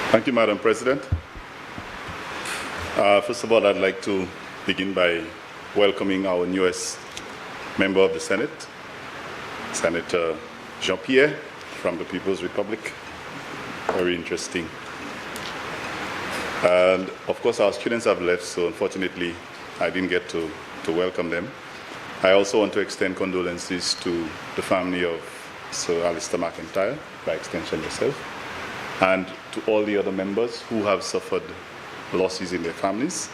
Thank you, Madam President. First of all, I'd like to begin by welcoming our newest member of the Senate, Senator Jean-Pierre from the People's Republic. Very interesting. And of course, our students have left, so unfortunately, I didn't get to welcome them. I also want to extend condolences to the family of Sir Alistair McIntyre, by extension yourself, and to all the other members who have suffered losses in their families.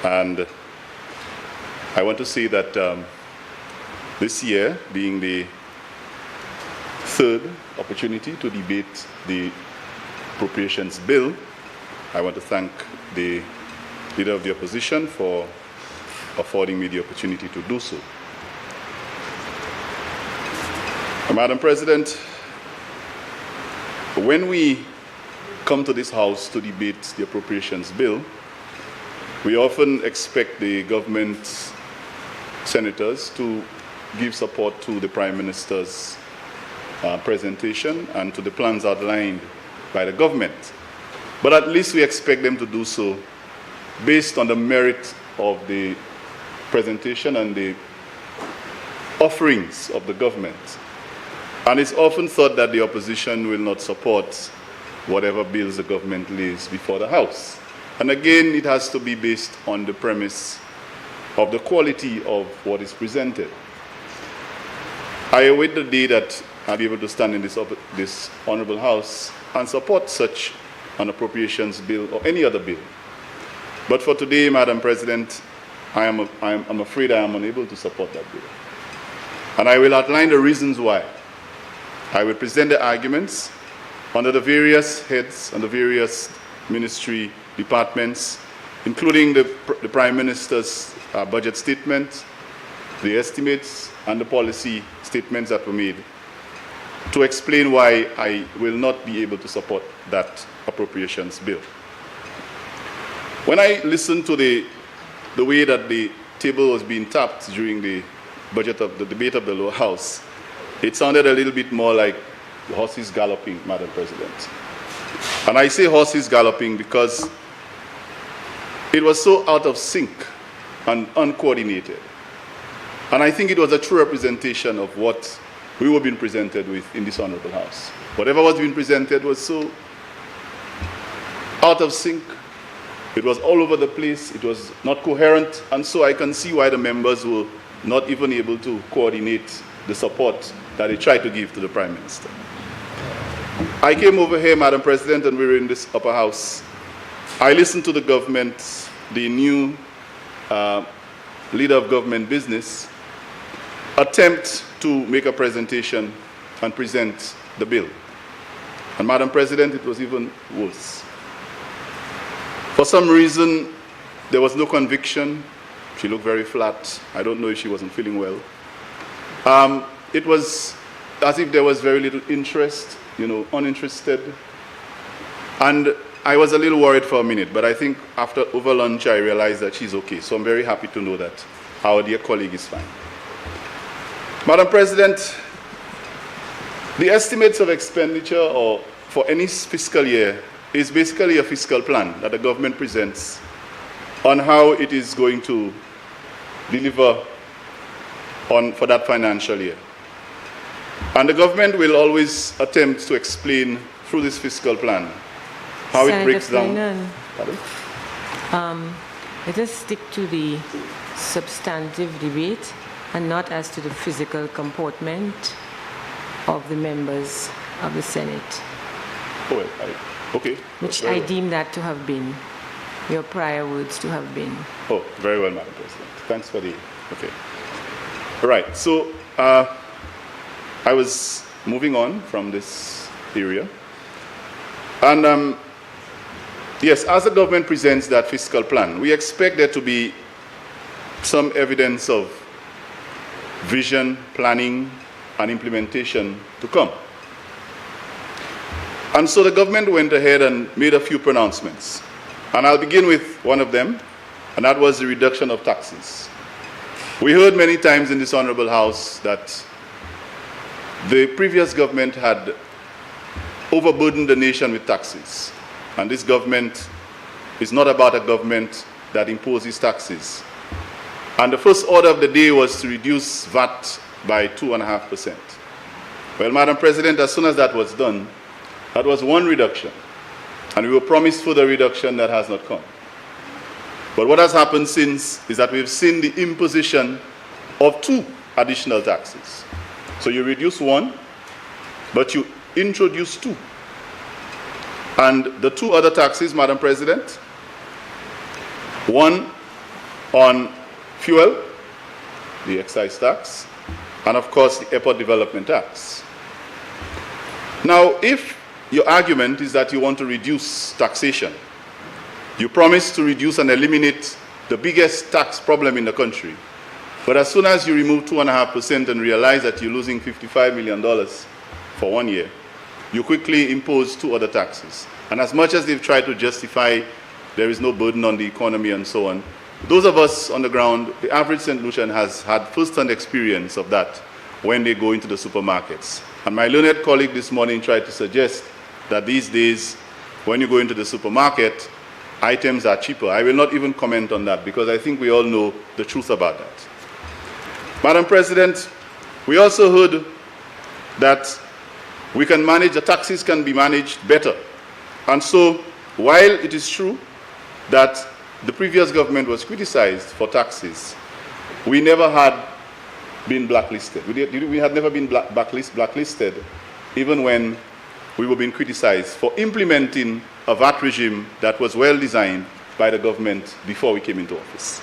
And I want to say that this year, being the third opportunity to debate the Appropriations Bill, I want to thank the Leader of the Opposition for affording me the opportunity to do so. Madam President, when we come to this House to debate the Appropriations Bill, we often expect the government senators to give support to the Prime Minister's presentation and to the plans outlined by the government. But at least we expect them to do so based on the merit of the presentation and the offerings of the government. And it's often thought that the opposition will not support whatever bills the government lays before the House. And again, it has to be based on the premise of the quality of what is presented. I await the day that I'll be able to stand in this honorable House and support such an appropriations bill or any other bill. But for today, Madam President, I'm afraid I am unable to support that bill. And I will outline the reasons why. I will present the arguments under the various heads and the various ministry departments, including the Prime Minister's budget statement, the estimates, and the policy statements that were made, to explain why I will not be able to support that appropriations bill. When I listened to the way that the table was being tapped during the debate of the lower house, it sounded a little bit more like horses galloping, Madam President. And I say horses galloping because it was so out of sync and uncoordinated. And I think it was a true representation of what we were being presented with in this honorable House. Whatever was being presented was so out of sync. It was all over the place. It was not coherent. And so I can see why the members were not even able to coordinate the support that they tried to give to the Prime Minister. I came over here, Madam President, and we were in this upper house. I listened to the government, the new leader of government business, attempt to make a presentation and present the bill. And Madam President, it was even worse. For some reason, there was no conviction. She looked very flat. I don't know if she wasn't feeling well. It was as if there was very little interest, uninterested. And I was a little worried for a minute, but I think over lunch I realized that she's okay. So I'm very happy to know that our dear colleague is fine. Madam President, the estimates of expenditure for any fiscal year is basically a fiscal plan that the government presents on how it is going to deliver for that financial year. And the government will always attempt to explain through this fiscal plan how Senator it breaks down. Let us stick to the substantive debate and not as to the physical comportment of the members of the Senate. Oh, okay. Which I deem that to have been, your prior words to have been. Oh, very well, Madam President. Thanks for the, okay. All right, so I was moving on from this area. And yes, as the government presents that fiscal plan, we expect there to be some evidence of vision, planning, and implementation to come. And so the government went ahead and made a few pronouncements. And I'll begin with one of them, and that was the reduction of taxes. We heard many times in this honorable House that the previous government had overburdened the nation with taxes. And this government is not about a government that imposes taxes. And the first order of the day was to reduce VAT by 2.5%. Well, Madam President, as soon as that was done, that was one reduction. And we were promised further reduction that has not come. But what has happened since is that we've seen the imposition of 2 additional taxes. So you reduce one, but you introduce 2. And the 2 other taxes, Madam President, one on fuel, the excise tax, and of course the airport development tax. Now, if your argument is that you want to reduce taxation, you promise to reduce and eliminate the biggest tax problem in the country, but as soon as you remove 2.5% and realize that you're losing $55 million for 1 year, you quickly impose 2 other taxes. And as much as they've tried to justify there is no burden on the economy and so on, those of us on the ground, the average St. Lucian has had first-hand experience of that when they go into the supermarkets. And my learned colleague this morning tried to suggest that these days, when you go into the supermarket, items are cheaper. I will not even comment on that because I think we all know the truth about that. Madam President, we also heard that the taxes can be managed better. And so, while it is true that the previous government was criticized for taxes, we never had been blacklisted. We had never been blacklisted, even when we were being criticized for implementing a VAT regime that was well designed by the government before we came into office.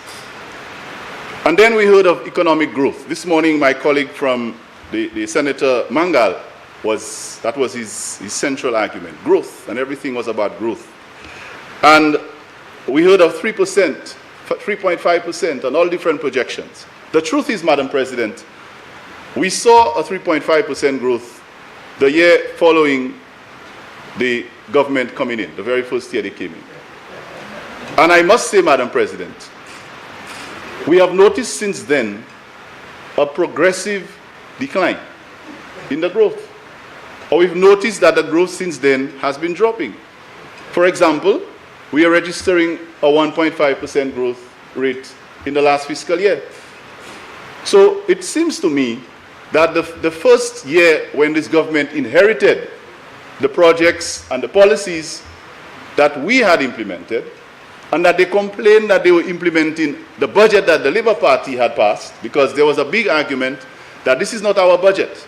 And then we heard of economic growth. This morning, my colleague from the Senator Mangal, that was his central argument, growth, and everything was about growth. And we heard of 3%, 3.5%, and all different projections. The truth is, Madam President, we saw a 3.5% growth the year following the government coming in, the very first year they came in. And I must say, Madam President, we have noticed since then a progressive decline in the growth. Or we've noticed that the growth since then has been dropping. For example, we are registering a 1.5% growth rate in the last fiscal year. So it seems to me that the first year when this government inherited the projects and the policies that we had implemented, and that they complained that they were implementing the budget that the Labour Party had passed, because there was a big argument that this is not our budget.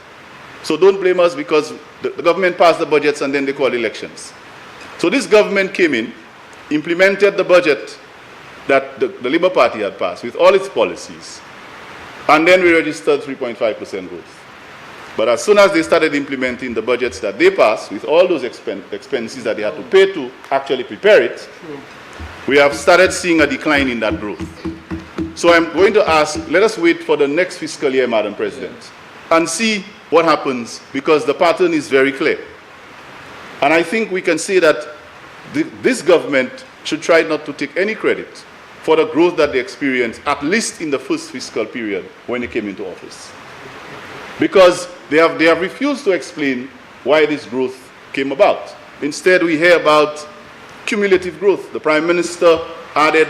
So don't blame us because the government passed the budgets and then they called elections. So this government came in, implemented the budget that the Labour Party had passed with all its policies, and then we registered 3.5% growth. But as soon as they started implementing the budgets that they passed with all those expenses that they had to pay to actually prepare it, we have started seeing a decline in that growth. So I'm going to ask, let us wait for the next fiscal year, Madam President, and see what happens, because the pattern is very clear. And I think we can say that this government should try not to take any credit for the growth that they experienced, at least in the first fiscal period when they came into office. Because they have refused to explain why this growth came about. Instead, we hear about cumulative growth. The Prime Minister added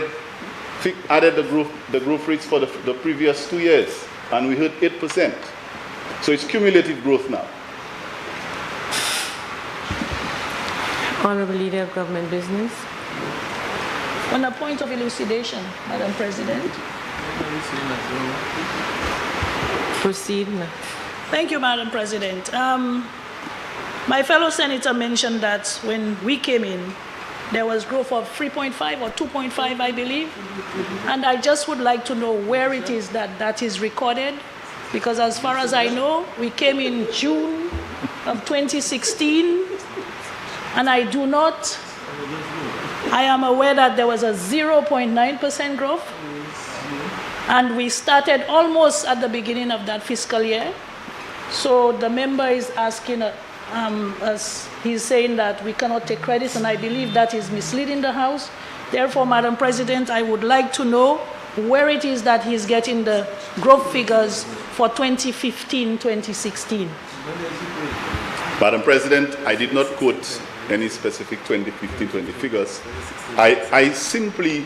the growth rates for the previous 2 years, and we heard 8%. So it's cumulative growth now. Honorable Leader of Government Business. On a point of elucidation, Madam President. Proceed. Thank you, Madam President. My fellow senator mentioned that when we came in, there was growth of 3.5 or 2.5, I believe. And I just would like to know where it is that is recorded, because as far as I know, we came in June of 2016, and I am aware that there was a 0.9% growth, and we started almost at the beginning of that fiscal year. So the member is asking us, he's saying that we cannot take credits, and I believe that is misleading the House. Therefore, Madam President, I would like to know where it is that he's getting the growth figures for 2015-2016. Madam President, I did not quote any specific 2015-20 figures. I simply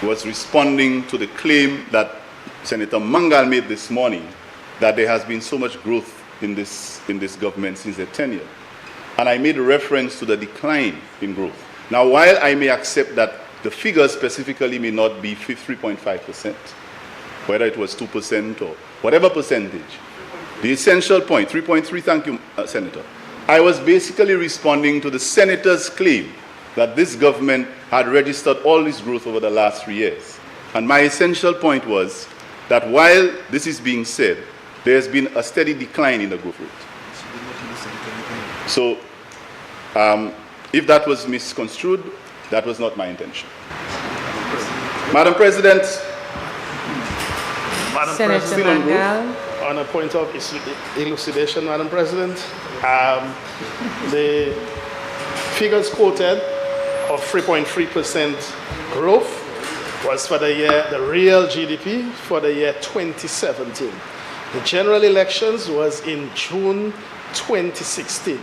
was responding to the claim that Senator Mangal made this morning that there has been so much growth in this government since their tenure. And I made a reference to the decline in growth. Now, while I may accept that the figures specifically may not be 3.5%, whether it was 2% or whatever percentage, the essential point, 3.3, thank you, Senator. I was basically responding to the Senator's claim that this government had registered all this growth over the last 3 years. And my essential point was that while this is being said, there's been a steady decline in the growth rate. So, if that was misconstrued, that was not my intention. Madam President, Senator Mangal. On a point of elucidation, Madam President, the figures quoted of 3.3% growth was for the year, the real GDP for the year 2017. The general elections was in June 2016.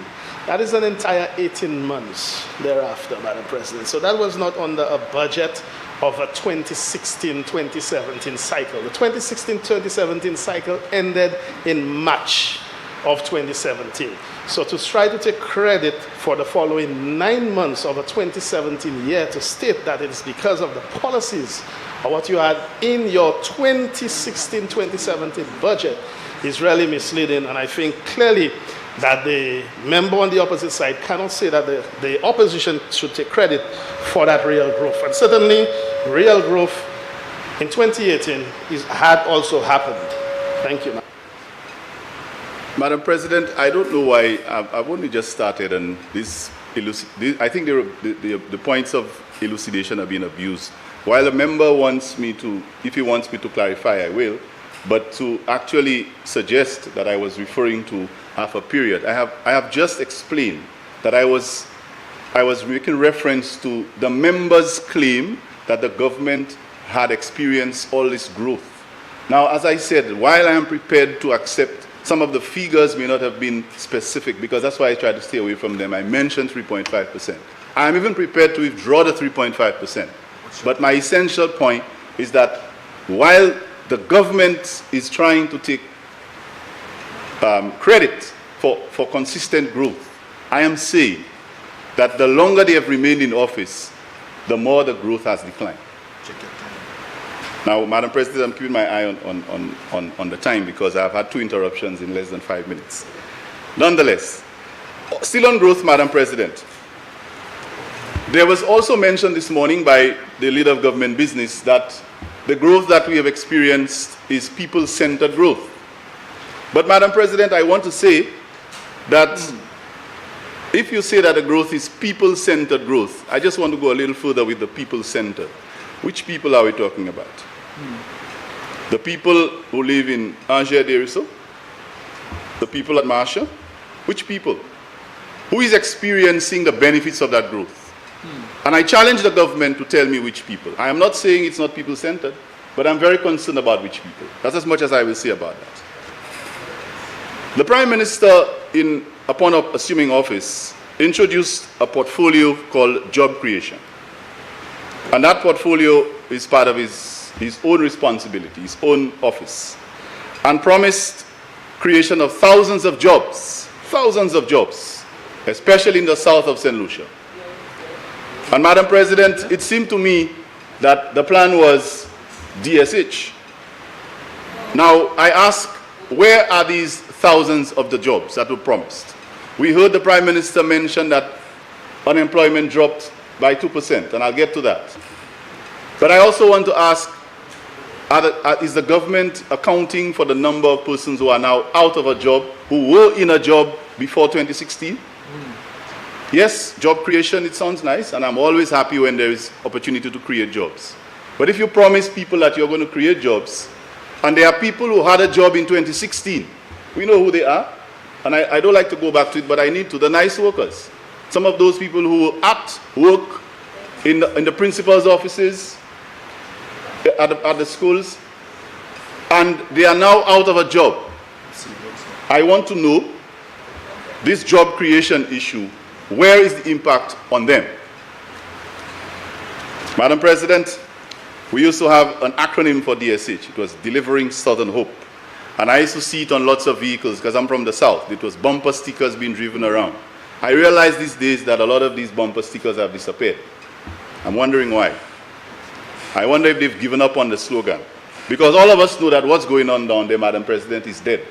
That is an entire 18 months thereafter, Madam President. So that was not under a budget of a 2016-2017 cycle. The 2016-2017 cycle ended in March of 2017. So to try to take credit for the following 9 months of a 2017 year to state that it is because of the policies or what you had in your 2016-2017 budget is really misleading, and I think clearly that the member on the opposite side cannot say that the opposition should take credit for that real growth. And certainly, real growth in 2018 had also happened. Thank you. Madam President, I don't know why I've only just started, and I think the points of elucidation are being abused. While a member wants me to, if he wants me to clarify, I will, but to actually suggest that I was referring to half a period, I have just explained that I was making reference to the member's claim that the government had experienced all this growth. Now, as I said, while I am prepared to accept some of the figures may not have been specific, because that's why I tried to stay away from them. I mentioned 3.5%. I am even prepared to withdraw the 3.5%. But my essential point is that while the government is trying to take credit for consistent growth, I am saying that the longer they have remained in office, the more the growth has declined. Now, Madam President, I'm keeping my eye on the time because I've had 2 interruptions in less than 5 minutes. Nonetheless, still on growth, Madam President, there was also mentioned this morning by the leader of government business that the growth that we have experienced is people-centered growth. But, Madam President, I want to say that if you say that the growth is people-centered growth, I just want to go a little further with the people-centered. Which people are we talking about? The people who live in Angers-Deriso? The people at Marshall? Which people? Who is experiencing the benefits of that growth? And I challenge the government to tell me which people. I am not saying it's not people-centered, but I'm very concerned about which people. That's as much as I will say about that. The Prime Minister, upon assuming office, introduced a portfolio called job creation. And that portfolio is part of his own responsibility, his own office, and promised creation of thousands of jobs, especially in the south of St. Lucia. And Madam President, it seemed to me that the plan was DSH. Now, I ask, where are these thousands of the jobs that were promised? We heard the Prime Minister mention that unemployment dropped by 2%, and I'll get to that. But I also want to ask, is the government accounting for the number of persons who are now out of a job, who were in a job before 2016? Yes, job creation, it sounds nice, and I'm always happy when there is opportunity to create jobs. But if you promise people that you're going to create jobs, and there are people who had a job in 2016, we know who they are, and I don't like to go back to it, but I need to, the nice workers. Some of those people who work in the principal's offices, at the schools, and they are now out of a job. I want to know this job creation issue, where is the impact on them? Madam President, we used to have an acronym for DSH. It was Delivering Southern Hope. And I used to see it on lots of vehicles because I'm from the South. It was bumper stickers being driven around. I realize these days that a lot of these bumper stickers have disappeared. I'm wondering why. I wonder if they've given up on the slogan. Because all of us know that what's going on down there, Madam President, is dead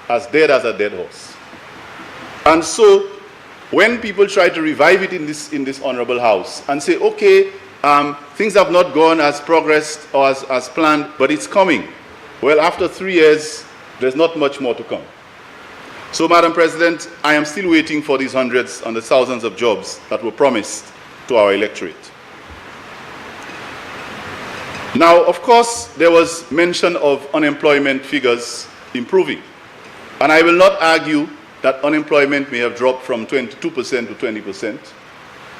as a dead horse. And so, when people try to revive it in this honorable house and say, okay, things have not gone as progressed or as planned, but it's coming. Well, after 3 years, there's not much more to come. So, Madam President, I am still waiting for these hundreds and the thousands of jobs that were promised to our electorate. Now, of course, there was mention of unemployment figures improving. And I will not argue that unemployment may have dropped from 22% to 20%.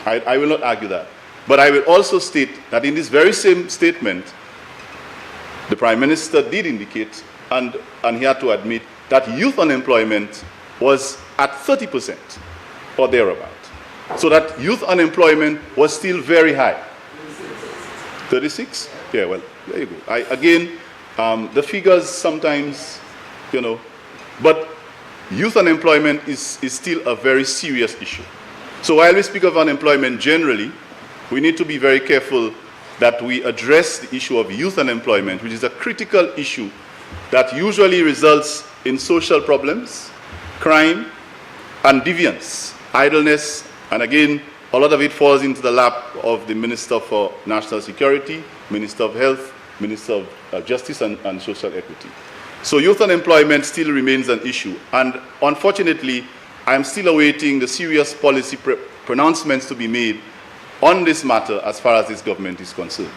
I will not argue that. But I will also state that in this very same statement, the Prime Minister did indicate, and he had to admit, that youth unemployment was at 30% or thereabout. So that youth unemployment was still very high. 36? Yeah, well, there you go. Again, the figures sometimes, but youth unemployment is still a very serious issue. So while we speak of unemployment generally, we need to be very careful that we address the issue of youth unemployment, which is a critical issue that usually results in social problems, crime, and deviance, idleness, and again, a lot of it falls into the lap of the Minister for National Security, Minister of Health, Minister of Justice and Social Equity. So youth unemployment still remains an issue, and unfortunately, I am still awaiting the serious policy pronouncements to be made on this matter as far as this government is concerned.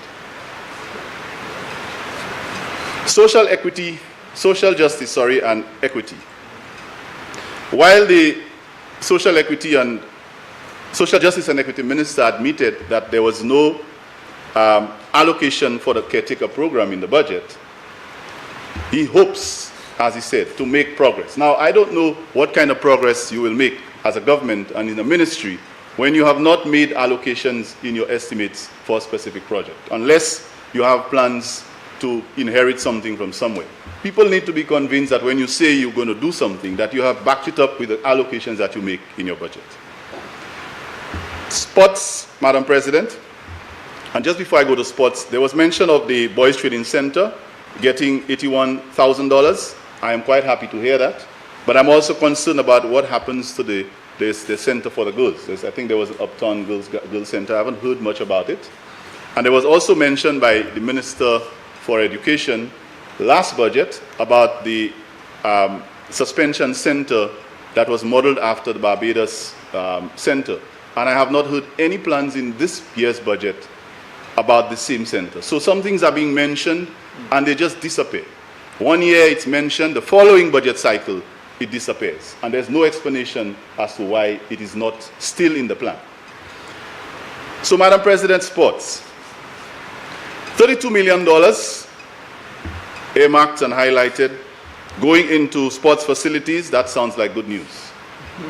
Social justice, and equity. While the Social Justice and Equity Minister admitted that there was no allocation for the caretaker program in the budget, he hopes, as he said, to make progress. Now, I don't know what kind of progress you will make as a government and in a ministry when you have not made allocations in your estimates for a specific project, unless you have plans to inherit something from somewhere. People need to be convinced that when you say you're going to do something, that you have backed it up with the allocations that you make in your budget. Sports, Madam President, and just before I go to sports, there was mention of the Boys Training Center getting $81,000. I am quite happy to hear that, but I'm also concerned about what happens to the Center for the Girls. I think there was an Uptown Girls Center. I haven't heard much about it. And there was also mentioned by the Minister for Education last budget about the suspension center that was modeled after the Barbados Center. And I have not heard any plans in this year's budget about the same center. So some things are being mentioned and they just disappear. 1 year it's mentioned, the following budget cycle it disappears. And there's no explanation as to why it is not still in the plan. So Madam President, sports. $32 million earmarked and highlighted going into sports facilities. That sounds like good news.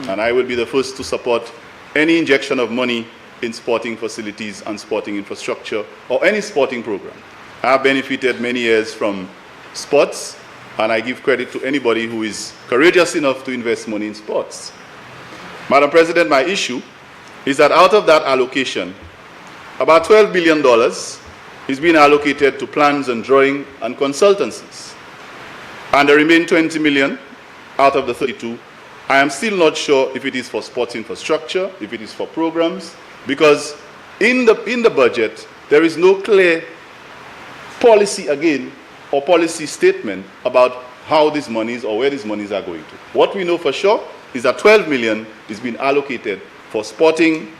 And I will be the first to support any injection of money in sporting facilities and sporting infrastructure or any sporting program. I have benefited many years from sports, and I give credit to anybody who is courageous enough to invest money in sports. Madam President, my issue is that out of that allocation, about $12 billion is being allocated to plans and drawing and consultancies. And the remaining $20 million out of the 32, I am still not sure if it is for sports infrastructure, if it is for programs, because in the budget, there is no clear policy again, or policy statement about how these monies or where these monies are going to. What we know for sure is that 12 million is being allocated for sporting,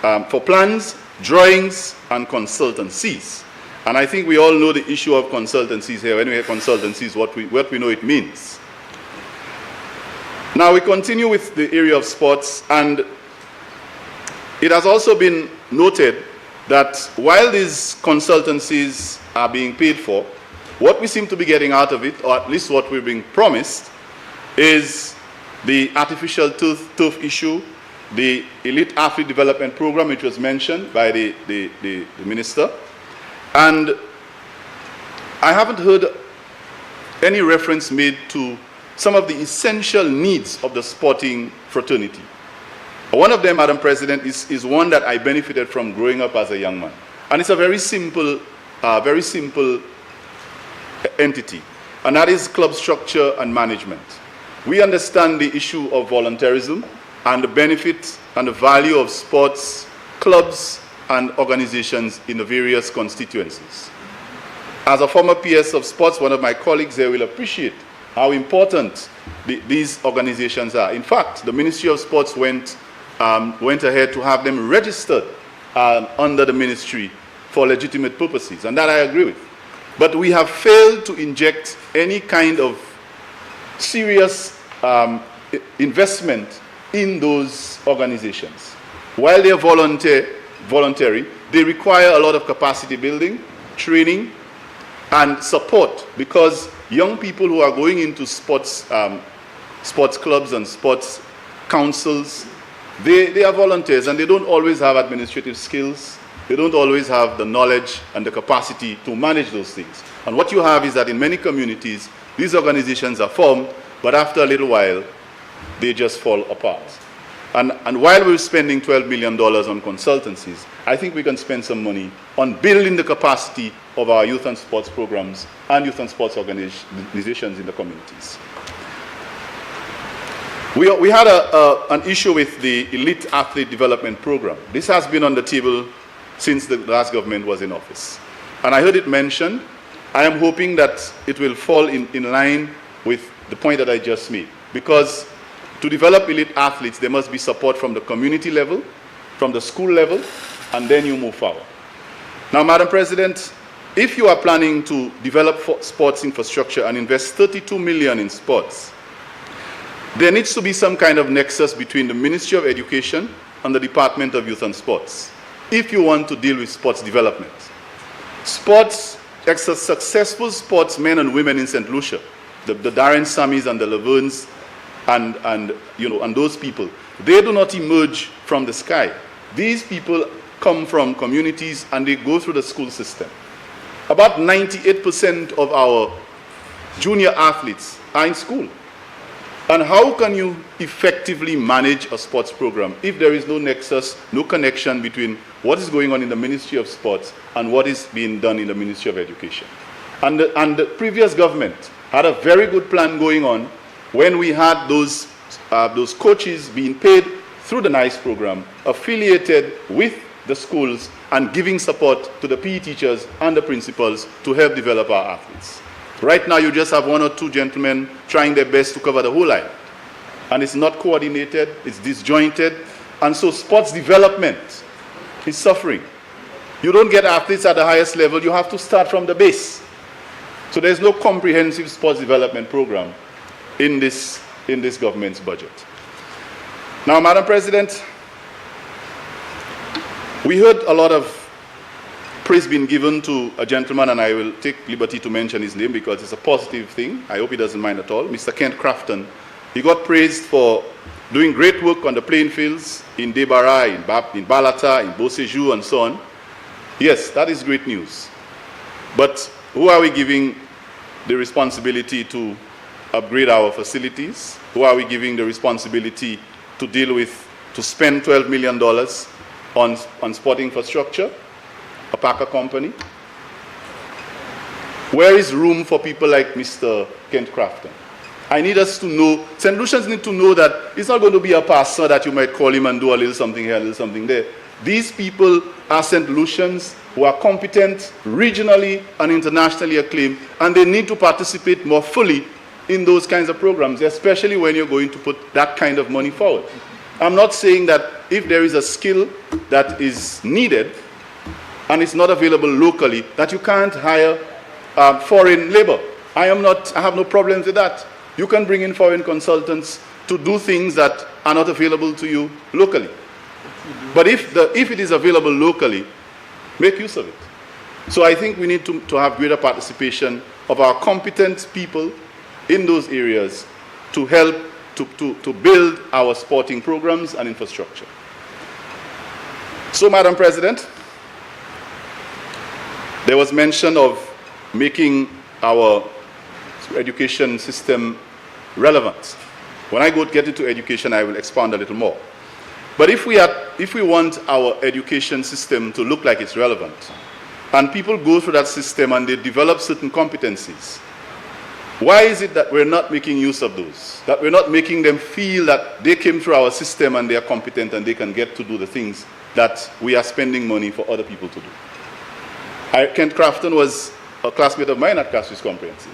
for plans, drawings, and consultancies. And I think we all know the issue of consultancies here. When we hear consultancies, what we know it means. Now we continue with the area of sports, and it has also been noted that while these consultancies are being paid for, what we seem to be getting out of it, or at least what we're being promised, is the artificial turf issue, the elite athlete development program, which was mentioned by the minister. And I haven't heard any reference made to some of the essential needs of the sporting fraternity. One of them, Madam President, is one that I benefited from growing up as a young man. And it's a very simple entity, and that is club structure and management. We understand the issue of volunteerism and the benefit and the value of sports clubs and organizations in the various constituencies. As a former PS of sports, one of my colleagues there will appreciate how important these organizations are. In fact, the Ministry of Sports went ahead to have them registered under the ministry for legitimate purposes, and that I agree with. But we have failed to inject any kind of serious investment in those organizations. While they are voluntary, they require a lot of capacity building, training, and support, because young people who are going into sports clubs and sports councils, they are volunteers, and they don't always have administrative skills. They don't always have the knowledge and the capacity to manage those things. And what you have is that in many communities, these organizations are formed, but after a little while, they just fall apart. And while we're spending $12 million on consultancies, I think we can spend some money on building the capacity of our youth and sports programs and youth and sports organizations in the communities. We had an issue with the elite athlete development program. This has been on the table since the last government was in office. And I heard it mentioned. I am hoping that it will fall in line with the point that I just made. Because to develop elite athletes, there must be support from the community level, from the school level, and then you move forward. Now, Madam President, if you are planning to develop sports infrastructure and invest $32 million in sports, there needs to be some kind of nexus between the Ministry of Education and the Department of Youth and Sports, if you want to deal with sports development. Sports, successful sportsmen and women in St. Lucia, the Darren Samis and the Laverns and those people, they do not emerge from the sky. These people come from communities and they go through the school system. About 98% of our junior athletes are in school. And how can you effectively manage a sports program if there is no nexus, no connection between what is going on in the Ministry of Sports and what is being done in the Ministry of Education? And the previous government had a very good plan going on when we had those coaches being paid through the NICE program, affiliated with the schools and giving support to the PE teachers and the principals to help develop our athletes. Right now, you just have one or two gentlemen trying their best to cover the whole line. And it's not coordinated, it's disjointed. And so sports development is suffering. You don't get athletes at the highest level, you have to start from the base. So there's no comprehensive sports development program in this government's budget. Now, Madam President, we heard a lot of praise being given to a gentleman, and I will take liberty to mention his name because it's a positive thing. I hope he doesn't mind at all. Mr. Kent Crafton. He got praised for doing great work on the playing fields in Debara, in Balata, in Beausejour, and so on. Yes, that is great news. But who are we giving the responsibility to upgrade our facilities? Who are we giving the responsibility to deal with, to spend $12 million on sport infrastructure? A Packer company? Where is room for people like Mr. Kent Crafton? I need us to know, St. Lucians need to know that it's not going to be a pastor that you might call him and do a little something here, a little something there. These people are St. Lucians who are competent, regionally and internationally acclaimed, and they need to participate more fully in those kinds of programs, especially when you're going to put that kind of money forward. I'm not saying that if there is a skill that is needed, and it's not available locally, that you can't hire foreign labor. I have no problems with that. You can bring in foreign consultants to do things that are not available to you locally. But if it is available locally, make use of it. So I think we need to have greater participation of our competent people in those areas to help to build our sporting programs and infrastructure. So, Madam President, there was mention of making our education system relevant. When I get into education, I will expand a little more. But if we want our education system to look like it's relevant, and people go through that system and they develop certain competencies, why is it that we're not making use of those? That we're not making them feel that they came through our system and they are competent and they can get to do the things that we are spending money for other people to do? Kent Crafton was a classmate of mine at Castries Comprehensive.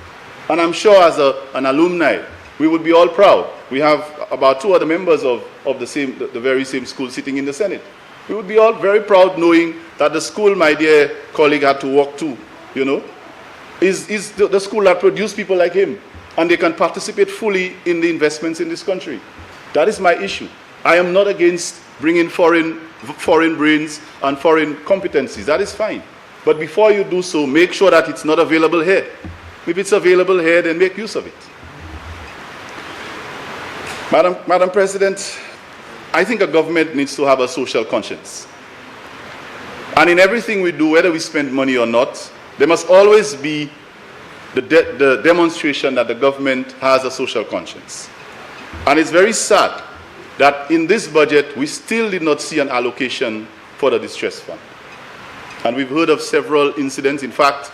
And I'm sure as an alumni, we would be all proud. We have about 2 other members of the very same school sitting in the Senate. We would be all very proud knowing that the school my dear colleague had to walk to, you know, is the school that produced people like him. And they can participate fully in the investments in this country. That is my issue. I am not against bringing foreign brains and foreign competencies. That is fine. But before you do so, make sure that it's not available here. If it's available here, then make use of it. Madam President, I think a government needs to have a social conscience. And in everything we do, whether we spend money or not, there must always be the demonstration that the government has a social conscience. And it's very sad that in this budget, we still did not see an allocation for the distress fund. And we've heard of several incidents. In fact,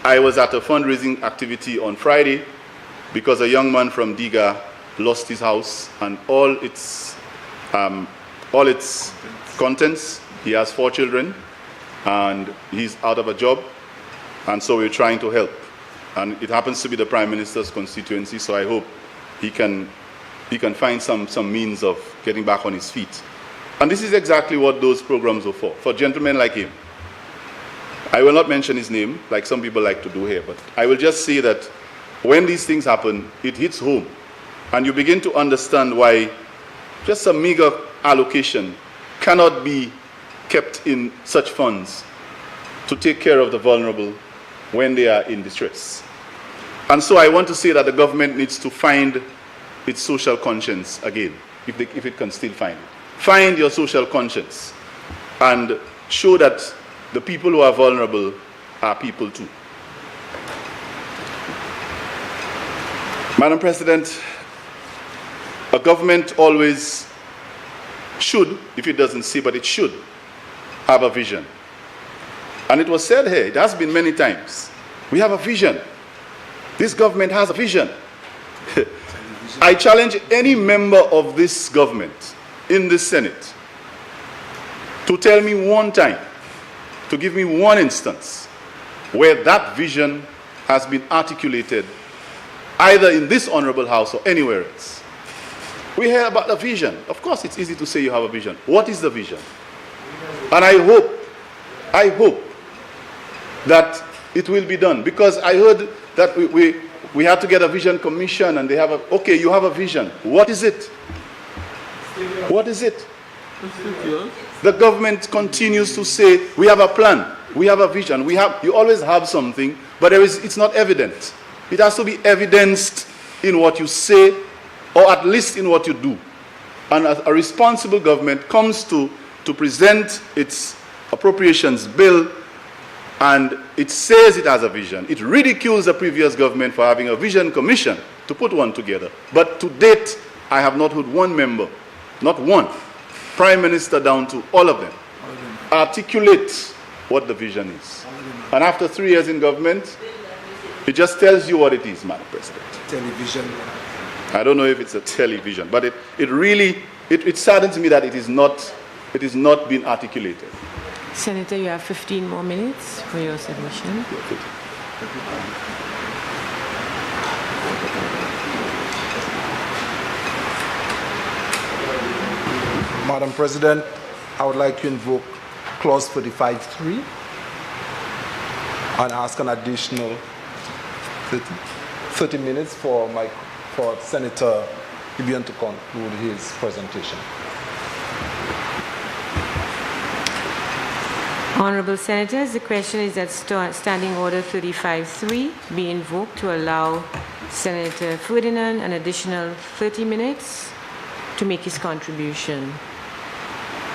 I was at a fundraising activity on Friday because a young man from Diga lost his house and all its contents. He has 4 children and he's out of a job, and so we're trying to help. And it happens to be the Prime Minister's constituency, so I hope he can find some means of getting back on his feet. And this is exactly what those programs are for gentlemen like him. I will not mention his name, like some people like to do here, but I will just say that when these things happen, it hits home. And you begin to understand why just a meager allocation cannot be kept in such funds to take care of the vulnerable when they are in distress. And so I want to say that the government needs to find its social conscience again, if it can still find it. Find your social conscience and show that the people who are vulnerable are people too. Madam President, a government always should, if it doesn't say, but it should, have a vision. And it was said here, it has been many times, we have a vision. This government has a vision. I challenge any member of this government in this Senate to tell me one time, to give me one instance where that vision has been articulated either in this honorable house or anywhere else. We hear about the vision. Of course, it's easy to say you have a vision. What is the vision? And I hope that it will be done, because I heard that we had to get a vision commission and they have okay, you have a vision. What is it? What is it? The government continues to say, we have a plan, we have a vision, you always have something, but it's not evident. It has to be evidenced in what you say, or at least in what you do. And a responsible government comes to present its appropriations bill, and it says it has a vision. It ridicules the previous government for having a vision commission to put one together. But to date, I have not heard one member, not one, Prime Minister down to all of them, articulate what the vision is. And after 3 years in government, it just tells you what it is, Madam President. Television. I don't know if it's a television, but it really saddens me that it is not being articulated. Senator, you have 15 more minutes for your submission. Madam President, I would like to invoke clause 45(3) and ask an additional 30 minutes for Senator Guibion to conclude his presentation. Honorable Senators, the question is that Standing Order 35-3 be invoked to allow Senator Ferdinand an additional 30 minutes to make his contribution.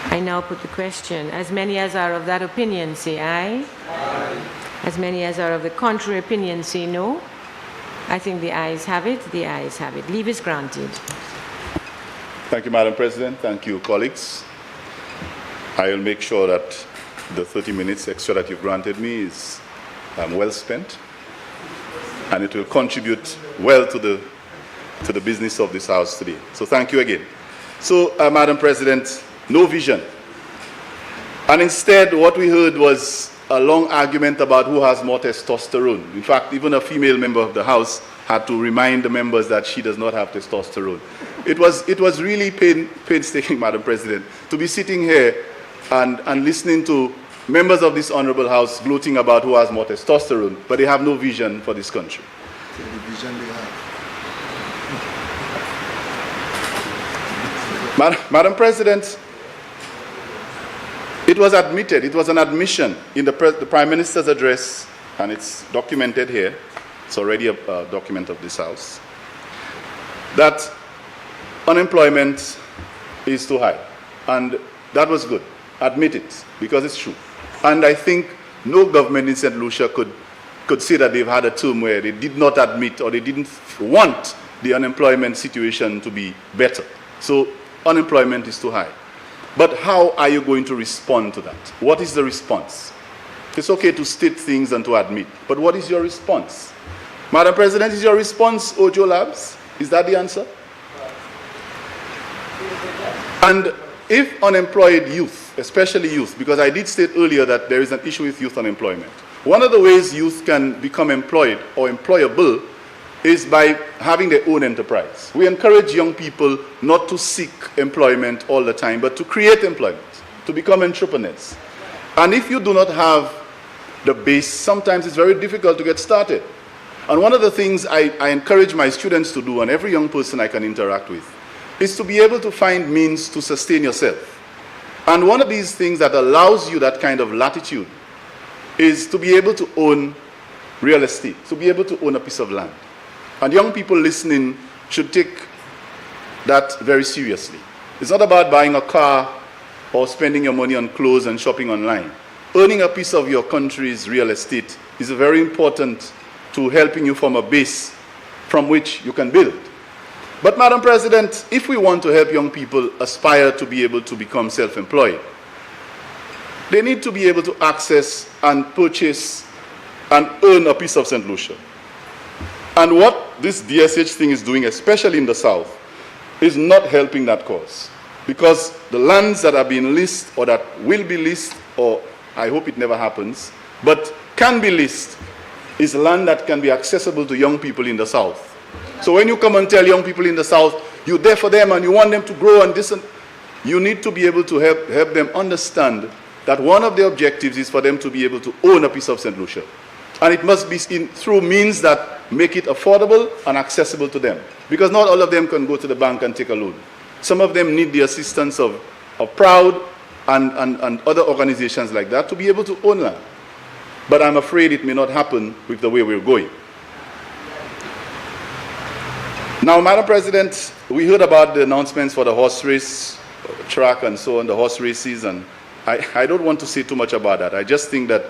I now put the question. As many as are of that opinion, say aye. Aye. As many as are of the contrary opinion, say no. I think the ayes have it. The ayes have it. Leave is granted. Thank you, Madam President. Thank you, colleagues. I will make sure that the 30 minutes extra that you've granted me is well spent, and it will contribute well to the business of this House today. So thank you again. So, Madam President, no vision. And instead, what we heard was a long argument about who has more testosterone. In fact, even a female member of the House had to remind the members that she does not have testosterone. It was really painstaking, Madam President, to be sitting here and listening to members of this honorable House gloating about who has more testosterone, but they have no vision for this country. The vision they have. Madam President, it was admitted, it was an admission in the Prime Minister's address, and it's documented here, it's already a document of this House, that unemployment is too high. And that was good. Admit it, because it's true. And I think no government in St. Lucia could say that they've had a term where they did not admit or they didn't want the unemployment situation to be better. So unemployment is too high. But how are you going to respond to that? What is the response? It's okay to state things and to admit, but what is your response? Madam President, is your response Ojo Labs? Is that the answer? And if unemployed youth, especially youth, because I did state earlier that there is an issue with youth unemployment. One of the ways youth can become employed or employable is by having their own enterprise. We encourage young people not to seek employment all the time, but to create employment, to become entrepreneurs. And if you do not have the base, sometimes it's very difficult to get started. And one of the things I encourage my students to do, and every young person I can interact with, is to be able to find means to sustain yourself. And one of these things that allows you that kind of latitude is to be able to own real estate, to be able to own a piece of land. And young people listening should take that very seriously. It's not about buying a car or spending your money on clothes and shopping online. Owning a piece of your country's real estate is very important to helping you form a base from which you can build. But Madam President, if we want to help young people aspire to be able to become self-employed, they need to be able to access and purchase and earn a piece of St. Lucia. And what this DSH thing is doing, especially in the South, is not helping that cause. Because the lands that are being leased or that will be leased, or I hope it never happens, but can be leased, is land that can be accessible to young people in the South. So when you come and tell young people in the South, you're there for them and you want them to grow and this, and you need to be able to help them understand that one of the objectives is for them to be able to own a piece of St. Lucia. And it must be through means that make it affordable and accessible to them. Because not all of them can go to the bank and take a loan. Some of them need the assistance of Proud and other organizations like that to be able to own land. But I'm afraid it may not happen with the way we're going. Now, Madam President, we heard about the announcements for the horse race, track and so on, the horse races, and I don't want to say too much about that. I just think that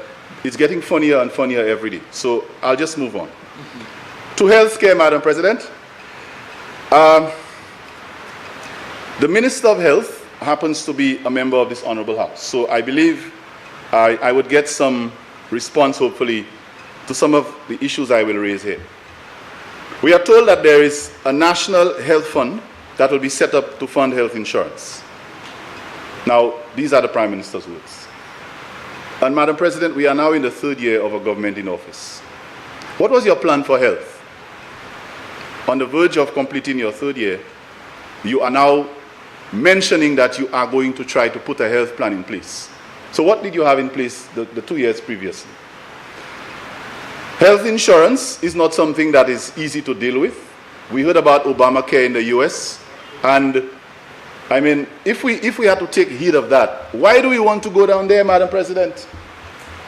it's getting funnier and funnier every day. So I'll just move on. To healthcare, Madam President. The Minister of Health happens to be a member of this Honorable House. So I believe I would get some response, hopefully, to some of the issues I will raise here. We are told that there is a national health fund that will be set up to fund health insurance. Now, these are the Prime Minister's words. And Madam President, we are now in the third year of a government in office. What was your plan for health? On the verge of completing your third year, you are now mentioning that you are going to try to put a health plan in place. So what did you have in place the 2 years previously? Health insurance is not something that is easy to deal with. We heard about Obamacare in the US, and I mean, if we had to take heed of that, why do we want to go down there, Madam President?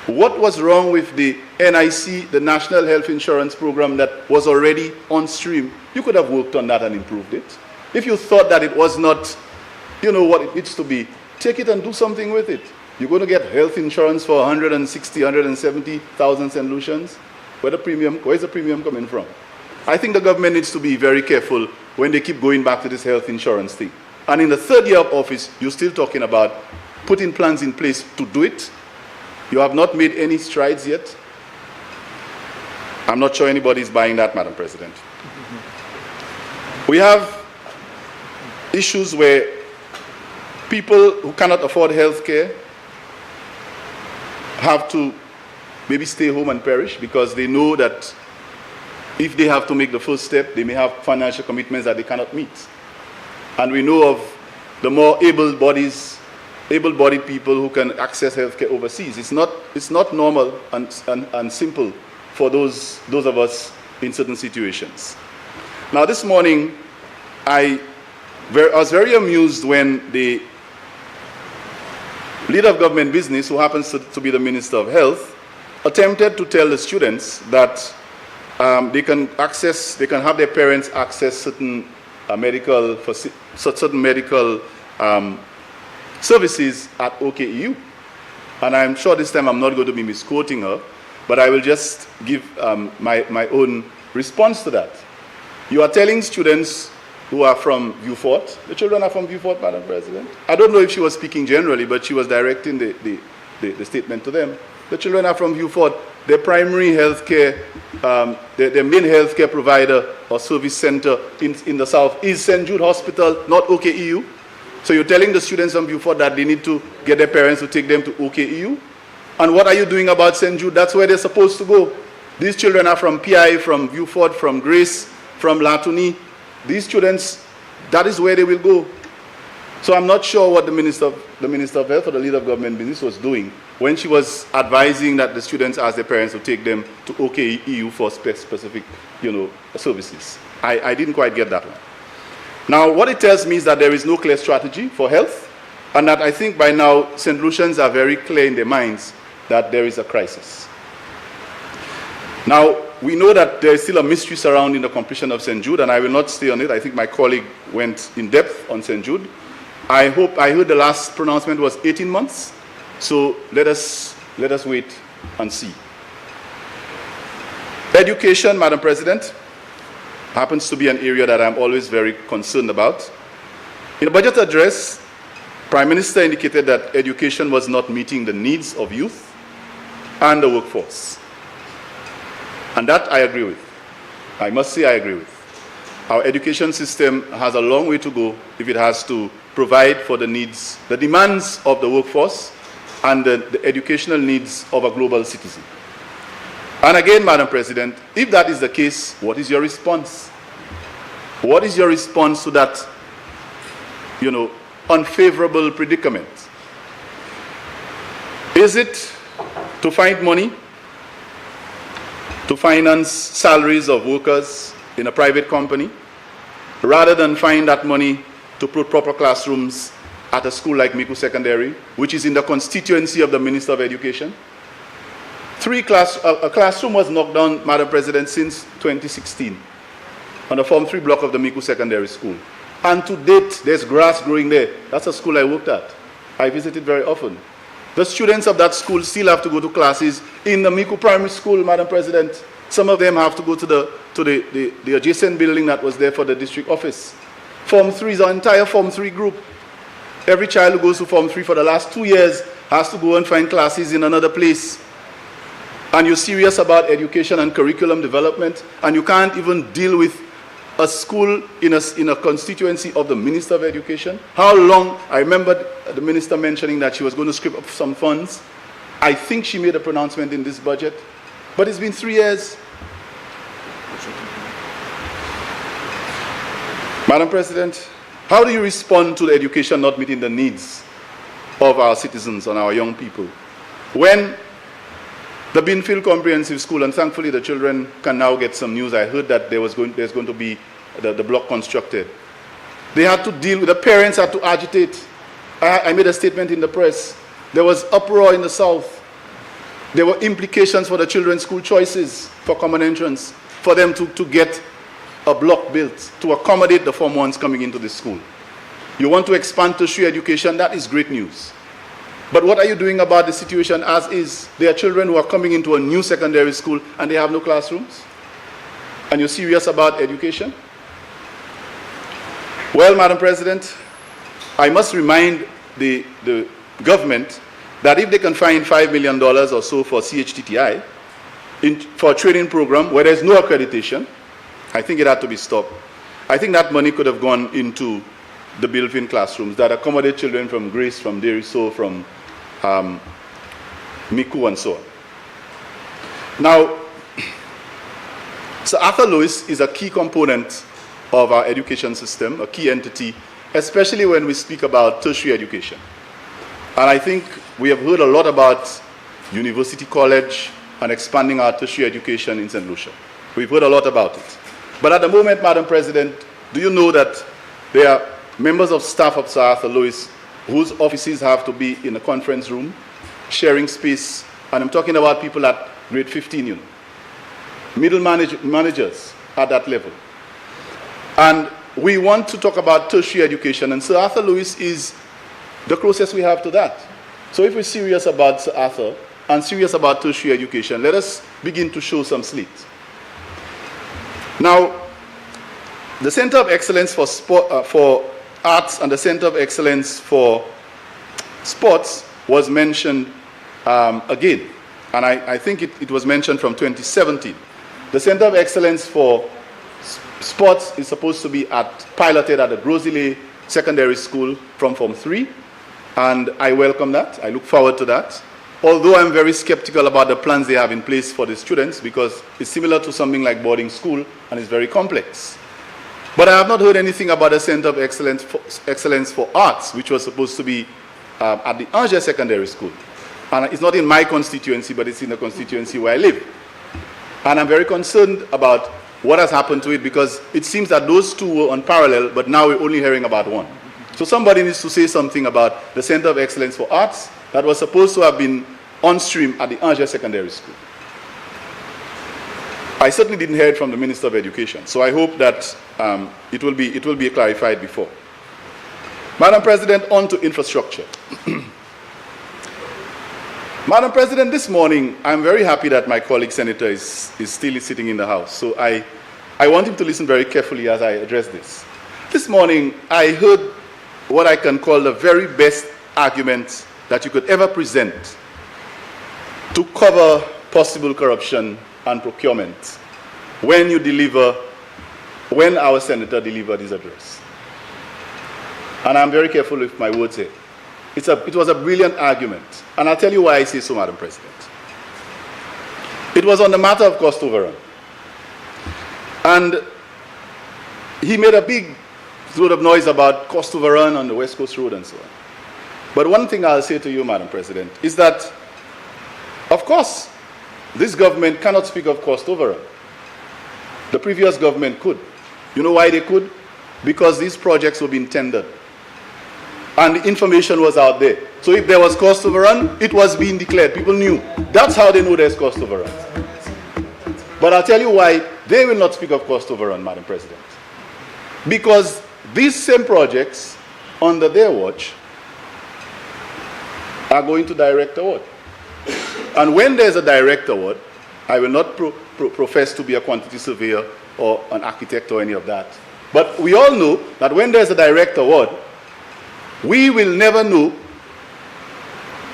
What was wrong with the NIC, the National Health Insurance Program that was already on stream? You could have worked on that and improved it. If you thought that it was not, what it needs to be, take it and do something with it. You're going to get health insurance for 160, 170,000 St. Lucians. Where's the premium coming from? I think the government needs to be very careful when they keep going back to this health insurance thing. And in the third year of office, you're still talking about putting plans in place to do it. You have not made any strides yet. I'm not sure anybody is buying that, Madam President. We have issues where people who cannot afford health care have to maybe stay home and perish because they know that if they have to make the first step, they may have financial commitments that they cannot meet. And we know of the more able-bodied people who can access healthcare overseas. It's not normal and simple for those of us in certain situations. Now, this morning, I was very amused when the leader of government business, who happens to be the Minister of Health, attempted to tell the students that they can have their parents access certain medical services at OKEU. And I'm sure this time I'm not going to be misquoting her, but I will just give my own response to that. You are telling students who are from Beaufort, the children are from Beaufort, Madam President. I don't know if she was speaking generally, but she was directing the statement to them. The children are from Beaufort. Their primary health care, their main health care provider or service center in the south is St. Jude Hospital, not OKEU. So you're telling the students from Beaufort that they need to get their parents to take them to OKEU? And what are you doing about St. Jude? That's where they're supposed to go. These children are from PI, from Beaufort, from Grace, from Latuni. These students, that is where they will go. So I'm not sure what the Minister of Health or the leader of government business was doing when she was advising that the students ask their parents to take them to OKEU for specific, services. I didn't quite get that one. Now, what it tells me is that there is no clear strategy for health, and that I think by now St. Lucians are very clear in their minds that there is a crisis. Now, we know that there is still a mystery surrounding the completion of St. Jude, and I will not stay on it. I think my colleague went in depth on St. Jude. I heard the last pronouncement was 18 months, so let us wait and see. Education, Madam President, happens to be an area that I'm always very concerned about. In the budget address, Prime Minister indicated that education was not meeting the needs of youth and the workforce. And that I agree with. I must say I agree with. Our education system has a long way to go if it has to provide for the needs, the demands of the workforce and the educational needs of a global citizen. And again, Madam President, if that is the case, what is your response? What is your response to that, unfavorable predicament? Is it to find money to finance salaries of workers in a private company, rather than find that money to put proper classrooms at a school like Miku Secondary, which is in the constituency of the Minister of Education? A classroom was knocked down, Madam President, since 2016 on the Form 3 block of the Miku Secondary School. And to date, there's grass growing there. That's a school I worked at. I visited very often. The students of that school still have to go to classes in the Miku Primary School, Madam President. Some of them have to go to the adjacent building that was there for the district office. Form 3 is our entire Form 3 group. Every child who goes to Form 3 for the last 2 years has to go and find classes in another place. And you're serious about education and curriculum development, and you can't even deal with a school in a constituency of the Minister of Education? How long? I remember the minister mentioning that she was going to scrape up some funds. I think she made a pronouncement in this budget, but it's been 3 years. Madam President, how do you respond to the education not meeting the needs of our citizens and our young people? When the Binfield Comprehensive School, and thankfully the children can now get some news. I heard that there's going to be the block constructed. They had to deal with, the parents had to agitate. I made a statement in the press. There was uproar in the south. There were implications for the children's school choices for common entrance, for them to get a block built to accommodate the Form 1s coming into the school. You want to expand tertiary education, that is great news. But what are you doing about the situation as is? There are children who are coming into a new secondary school and they have no classrooms? And you're serious about education? Well, Madam President, I must remind the government that if they can find $5 million or so for CHTTI, for a training program where there's no accreditation, I think it had to be stopped. I think that money could have gone into the built-in classrooms that accommodate children from Grace, from Deriso, from Miku, and so on. Now, Sir Arthur Lewis is a key component of our education system, a key entity, especially when we speak about tertiary education. And I think we have heard a lot about University College and expanding our tertiary education in St. Lucia. We've heard a lot about it. But at the moment, Madam President, do you know that there are members of staff of Sir Arthur Lewis whose offices have to be in a conference room, sharing space, and I'm talking about people at grade 15, you know, middle managers at that level. And we want to talk about tertiary education, and Sir Arthur Lewis is the closest we have to that. So if we're serious about Sir Arthur and serious about tertiary education, let us begin to show some slate. Now, the Center of Excellence for Arts and the Center of Excellence for Sports was mentioned again, and I think it was mentioned from 2017. The Center of Excellence for Sports is supposed to be piloted at the Grosile Secondary School from Form 3, and I welcome that. I look forward to that. Although I'm very skeptical about the plans they have in place for the students, because it's similar to something like boarding school and it's very complex. But I have not heard anything about the Center of Excellence for Arts, which was supposed to be at the Angers Secondary School. And it's not in my constituency, but it's in the constituency where I live. And I'm very concerned about what has happened to it, because it seems that those two were on parallel, but now we're only hearing about one. So somebody needs to say something about the Center of Excellence for Arts that was supposed to have been on stream at the Angers Secondary School. I certainly didn't hear it from the Minister of Education, so I hope that it will be clarified before. Madam President, on to infrastructure. Madam President, this morning, I'm very happy that my colleague senator is still sitting in the House, so I want him to listen very carefully as I address this. This morning, I heard what I can call the very best argument that you could ever present to cover possible corruption and procurement when our senator delivered his address. And I'm very careful with my words here. It was a brilliant argument, and I'll tell you why I say so, Madam President. It was on the matter of cost overrun. And he made a big load of noise about cost overrun on the West Coast Road and so on. But one thing I'll say to you, Madam President, is that, of course, this government cannot speak of cost overrun. The previous government could. You know why they could? Because these projects were being tendered. And the information was out there. So if there was cost overrun, it was being declared. People knew. That's how they know there's cost overrun. But I'll tell you why they will not speak of cost overrun, Madam President. Because these same projects, under their watch, are going to direct award. And when there's a direct award, I will not profess to be a quantity surveyor or an architect or any of that. But we all know that when there's a direct award, we will never know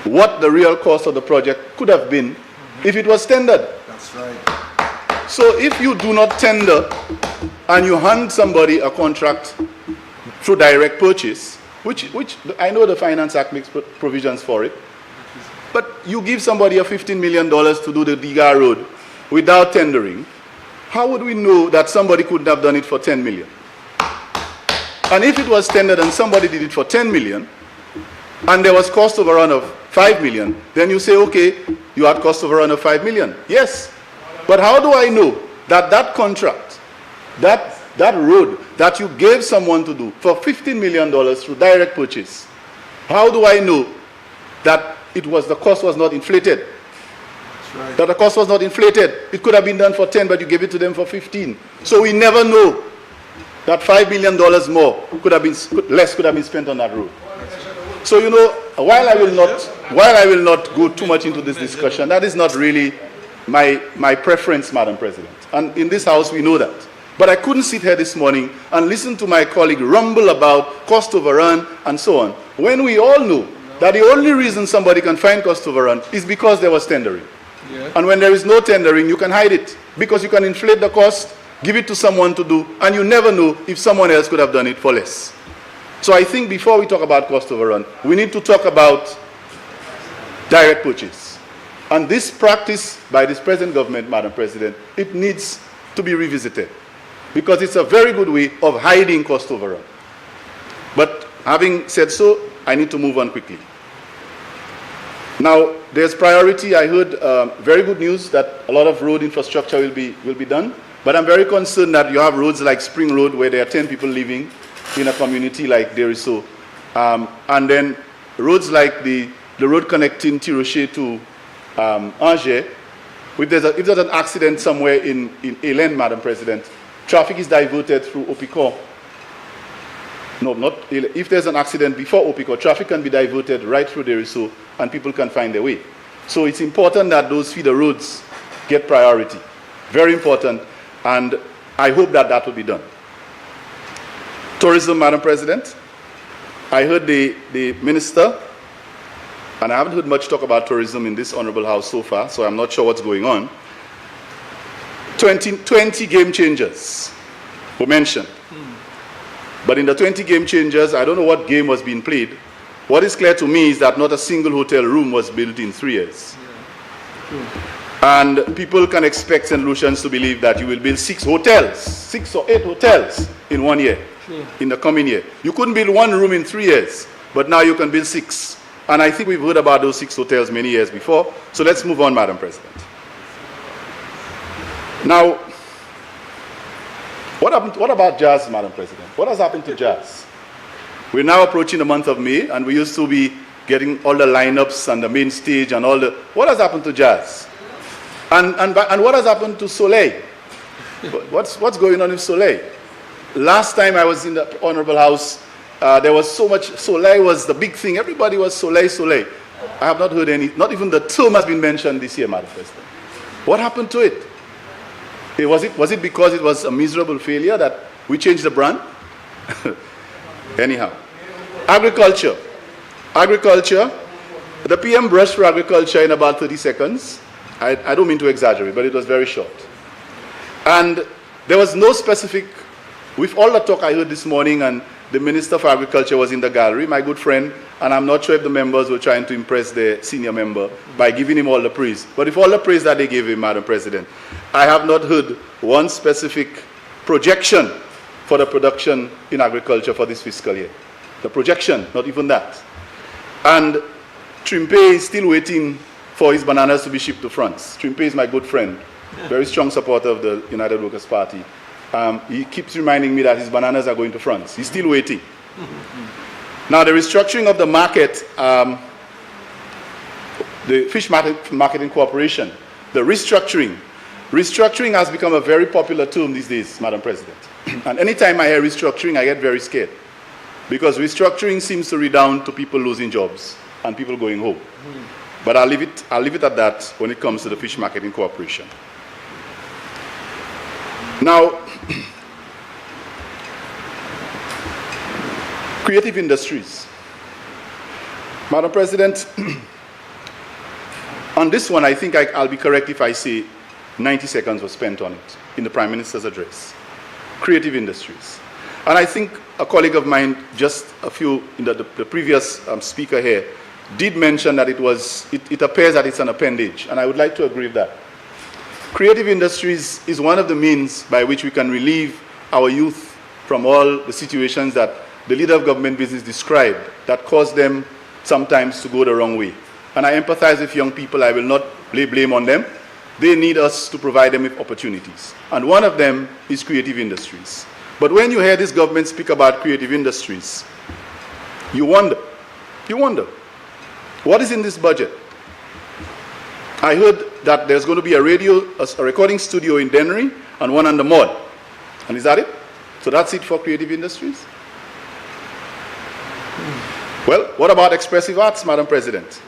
what the real cost of the project could have been if it was tendered. That's right. So if you do not tender and you hand somebody a contract through direct purchase, which I know the Finance Act makes provisions for it, but you give somebody a $15 million to do the Diga Road without tendering, how would we know that somebody couldn't have done it for 10 million? And if it was tendered and somebody did it for 10 million, and there was cost overrun of 5 million, then you say, okay, you had cost overrun of 5 million. Yes, but how do I know that that contract, that road that you gave someone to do for $15 million through direct purchase, how do I know that the cost was not inflated? right. That the cost was not inflated. It could have been done for 10, but you gave it to them for 15. So we never know that $5 million more less could have been spent on that road. So, you know, while I will not go too much into this discussion, that is not really my preference, Madam President. And in this House, we know that. But I couldn't sit here this morning and listen to my colleague rumble about cost overrun and so on, when we all know that the only reason somebody can find cost overrun is because there was tendering. Yeah. And when there is no tendering, you can hide it, because you can inflate the cost, give it to someone to do, and you never know if someone else could have done it for less. So I think before we talk about cost overrun, we need to talk about direct purchase. And this practice by this present government, Madam President, it needs to be revisited, because it's a very good way of hiding cost overrun. But having said so, I need to move on quickly. Now, there's priority. I heard very good news that a lot of road infrastructure will be done. But I'm very concerned that you have roads like Spring Road, where there are 10 people living in a community like Deriso. And then roads like the road connecting Tiroche to Angers. If there's an accident somewhere in Elen, Madam President, traffic is diverted through Opicor. No, not Elen. If there's an accident before Opicor, traffic can be diverted right through Deriso, and people can find their way. So it's important that those feeder roads get priority. Very important, and I hope that that will be done. Tourism, Madam President. I heard the minister, and I haven't heard much talk about tourism in this honorable house so far, so I'm not sure what's going on. 20 game changers were mentioned. But in the 20 game changers, I don't know what game was being played. What is clear to me is that not a single hotel room was built in 3 years. And people can expect St. Lucians to believe that you will build 6 or 8 hotels in 1 year, in the coming year. You couldn't build 1 room in 3 years, but now you can build 6. And I think we've heard about those 6 hotels many years before. So let's move on, Madam President. Now, what about jazz, Madam President? What has happened to jazz? We're now approaching the month of May, and we used to be getting all the lineups and the main stage and all the... What has happened to jazz? And what has happened to Soleil? What's going on with Soleil? Last time I was in the Honorable House, there was so much... Soleil was the big thing. Everybody was Soleil, Soleil. I have not heard any... Not even the term has been mentioned this year, Madam President. What happened to it? Was it because it was a miserable failure that we changed the brand? Anyhow. Agriculture. Agriculture. The PM brushed for agriculture in about 30 seconds. I don't mean to exaggerate, but it was very short. And there was no specific, with all the talk I heard this morning, and the Minister for Agriculture was in the gallery, my good friend, and I'm not sure if the members were trying to impress the senior member by giving him all the praise. But if all the praise that they gave him, Madam President, I have not heard one specific projection for the production in agriculture for this fiscal year. The projection, not even that. And Trimpe is still waiting for his bananas to be shipped to France. Trimpe is my good friend, very strong supporter of the United Workers' Party. He keeps reminding me that his bananas are going to France. He's still waiting. Now, the restructuring of the market, the Fish Marketing Corporation, the restructuring. Restructuring has become a very popular term these days, Madam President. And anytime I hear restructuring, I get very scared. Because restructuring seems to redound to people losing jobs and people going home. But I'll leave it at that when it comes to the Fish Marketing Corporation. Now, creative industries. Madam President, on this one, I think I'll be correct if I say 90 seconds was spent on it in the Prime Minister's address. Creative industries. And I think a colleague of mine, just a few, the previous speaker here, did mention that it appears that it's an appendage, and I would like to agree with that. Creative industries is one of the means by which we can relieve our youth from all the situations that the leader of government business described that cause them sometimes to go the wrong way. And I empathize with young people. I will not lay blame on them. They need us to provide them with opportunities. And one of them is creative industries. But when you hear this government speak about creative industries, you wonder, what is in this budget? I heard that there's going to be a recording studio in Dennery and one on the Mall. And is that it? So that's it for creative industries? Well, what about expressive arts, Madam President?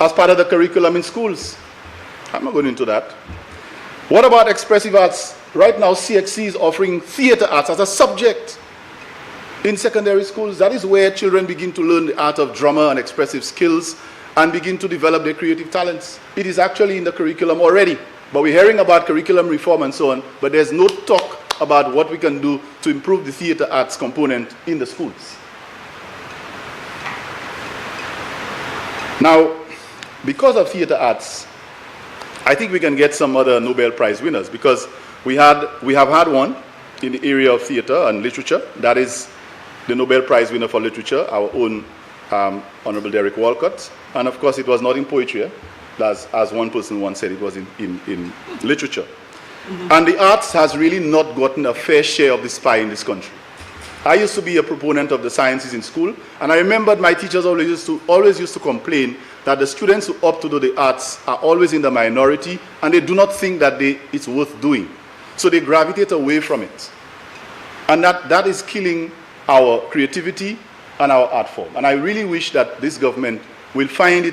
As part of the curriculum in schools? I'm not going into that. What about expressive arts? Right now, CXC is offering theater arts as a subject in secondary schools. That is where children begin to learn the art of drama and expressive skills and begin to develop their creative talents. It is actually in the curriculum already, but we're hearing about curriculum reform and so on, but there's no talk about what we can do to improve the theater arts component in the schools. Now, because of theater arts, I think we can get some other Nobel Prize winners, because we have had one in the area of theater and literature. That is the Nobel Prize winner for literature, our own Honorable Derek Walcott. And of course, it was not in poetry, as one person once said, it was in literature. And the arts has really not gotten a fair share of this pie in this country. I used to be a proponent of the sciences in school, and I remembered my teachers always used to complain that the students who opt to do the arts are always in the minority, and they do not think that it's worth doing. So they gravitate away from it. And that is killing our creativity and our art form. And I really wish that this government will find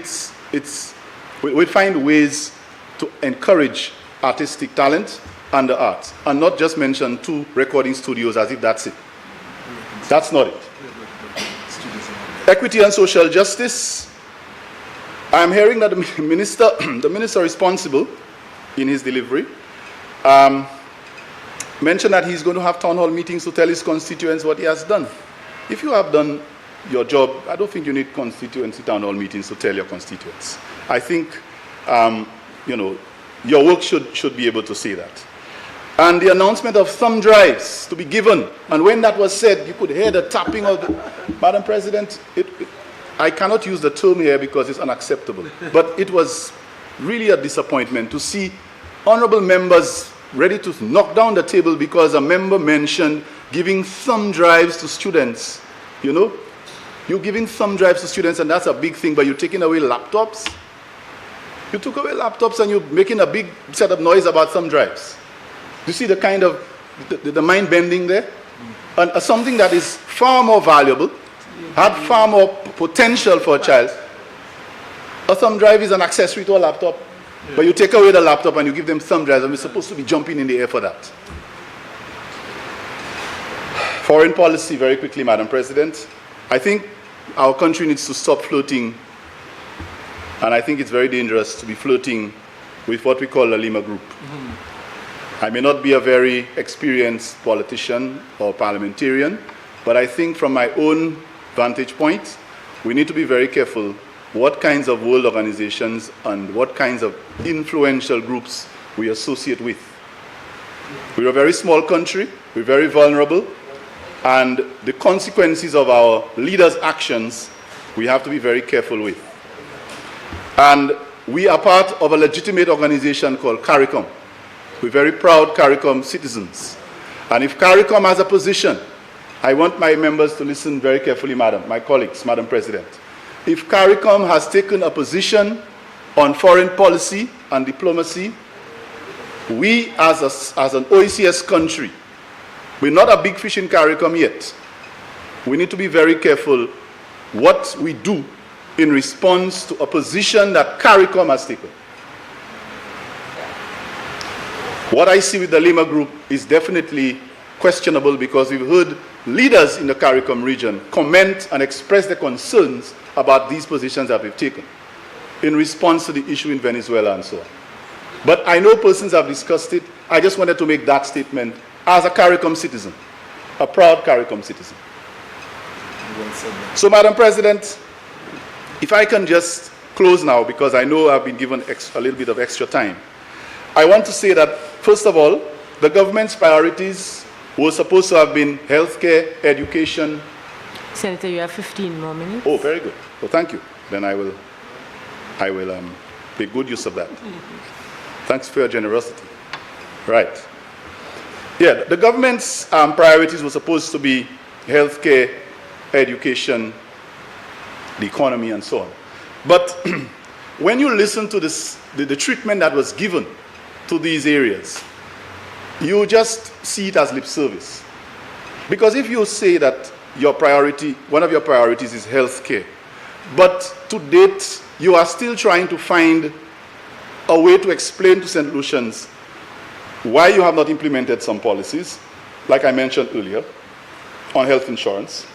will find ways to encourage artistic talent and the arts, and not just mention 2 recording studios as if that's it. That's not it. Equity and social justice. I'm hearing that the minister responsible in his delivery mentioned that he's going to have town hall meetings to tell his constituents what he has done. If you have done your job, I don't think you need constituency town hall meetings to tell your constituents. I think, your work should be able to say that. And the announcement of thumb drives to be given. And when that was said, you could hear the tapping of the... Madam President, I cannot use the term here because it's unacceptable. But it was really a disappointment to see honorable members ready to knock down the table because a member mentioned giving thumb drives to students. You know, you're giving thumb drives to students, and that's a big thing, but you're taking away laptops. You took away laptops and you're making a big set of noise about thumb drives. You see the kind of, the mind bending there? And something that is far more valuable, had far more potential for a child. A thumb drive is an accessory to a laptop. But you take away the laptop and you give them thumb drives, and we're supposed to be jumping in the air for that. Foreign policy, very quickly, Madam President. I think our country needs to stop flirting, and I think it's very dangerous to be flirting with what we call the Lima Group. I may not be a very experienced politician or parliamentarian, but I think from my own vantage point, we need to be very careful what kinds of world organizations and what kinds of influential groups we associate with. We're a very small country, we're very vulnerable, and the consequences of our leaders' actions, we have to be very careful with. And we are part of a legitimate organization called CARICOM. We're very proud CARICOM citizens. And if CARICOM has a position, I want my members to listen very carefully, my colleagues, Madam President. If CARICOM has taken a position on foreign policy and diplomacy, we as an OECS country, we're not a big fish in CARICOM yet. We need to be very careful what we do in response to a position that CARICOM has taken. What I see with the Lima Group is definitely questionable, because we've heard leaders in the CARICOM region comment and express their concerns about these positions that we've taken in response to the issue in Venezuela and so on. But I know persons have discussed it. I just wanted to make that statement as a CARICOM citizen, a proud CARICOM citizen. So, Madam President, if I can just close now, because I know I've been given a little bit of extra time. I want to say that, first of all, the government's priorities were supposed to have been healthcare, education. Senator, you have 15 more minutes. Oh, very good. Well, thank you. Then I will make good use of that. Thanks for your generosity. Right. Yeah, the government's priorities were supposed to be healthcare, education, the economy, and so on. But when you listen to this, the treatment that was given to these areas, you just see it as lip service. Because if you say that your priority, one of your priorities is health care, but to date, you are still trying to find a way to explain to St. Lucians why you have not implemented some policies, like I mentioned earlier, on health insurance.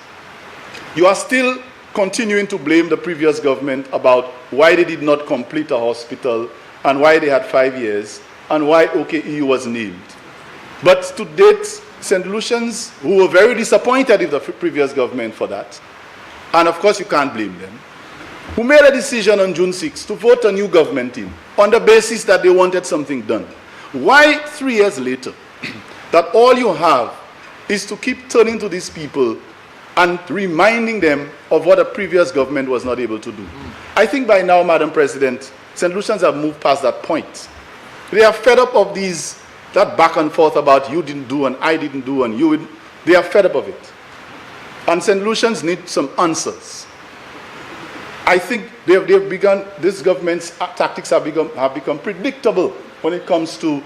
You are still continuing to blame the previous government about why they did not complete a hospital and why they had 5 years and why OKE was named. But to date, St. Lucians, who were very disappointed with the previous government for that, and of course you can't blame them, who made a decision on June 6 to vote a new government in on the basis that they wanted something done. Why 3 years later, that all you have is to keep turning to these people and reminding them of what a previous government was not able to do? I think by now, Madam President, St. Lucians have moved past that point. They are fed up of that back and forth about you didn't do and I didn't do and you. They are fed up of it. And St. Lucians need some answers. I think they've begun, this government's tactics have become predictable when it comes to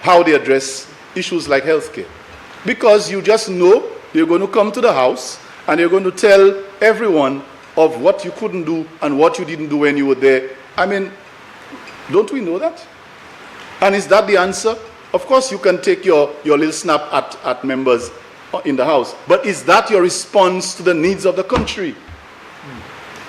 how they address issues like healthcare. Because you just know you're going to come to the House and you're going to tell everyone of what you couldn't do and what you didn't do when you were there. I mean, don't we know that? And is that the answer? Of course, you can take your little snap at members in the House, but is that your response to the needs of the country?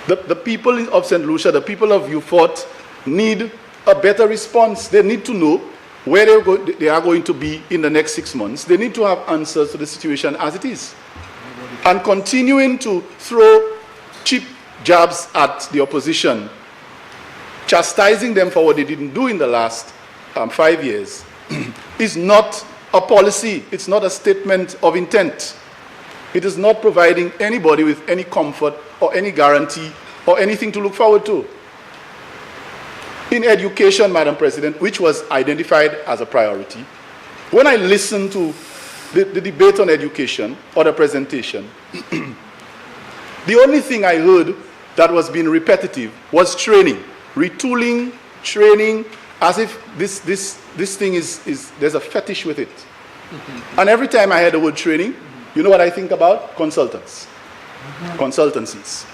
The people of St. Lucia, the people of Beaufort need a better response. They need to know where they are going to be in the next 6 months. They need to have answers to the situation as it is. And continuing to throw cheap jabs at the opposition, chastising them for what they didn't do in the last 5 years, is not a policy. It's not a statement of intent. It is not providing anybody with any comfort or any guarantee or anything to look forward to. In education, Madam President, which was identified as a priority, when I listened to the debate on education or the presentation, the only thing I heard that was being repetitive was training, retooling, training, as if this thing is there's a fetish with it. And every time I hear the word training, you know what I think about? Consultants. Consultancies.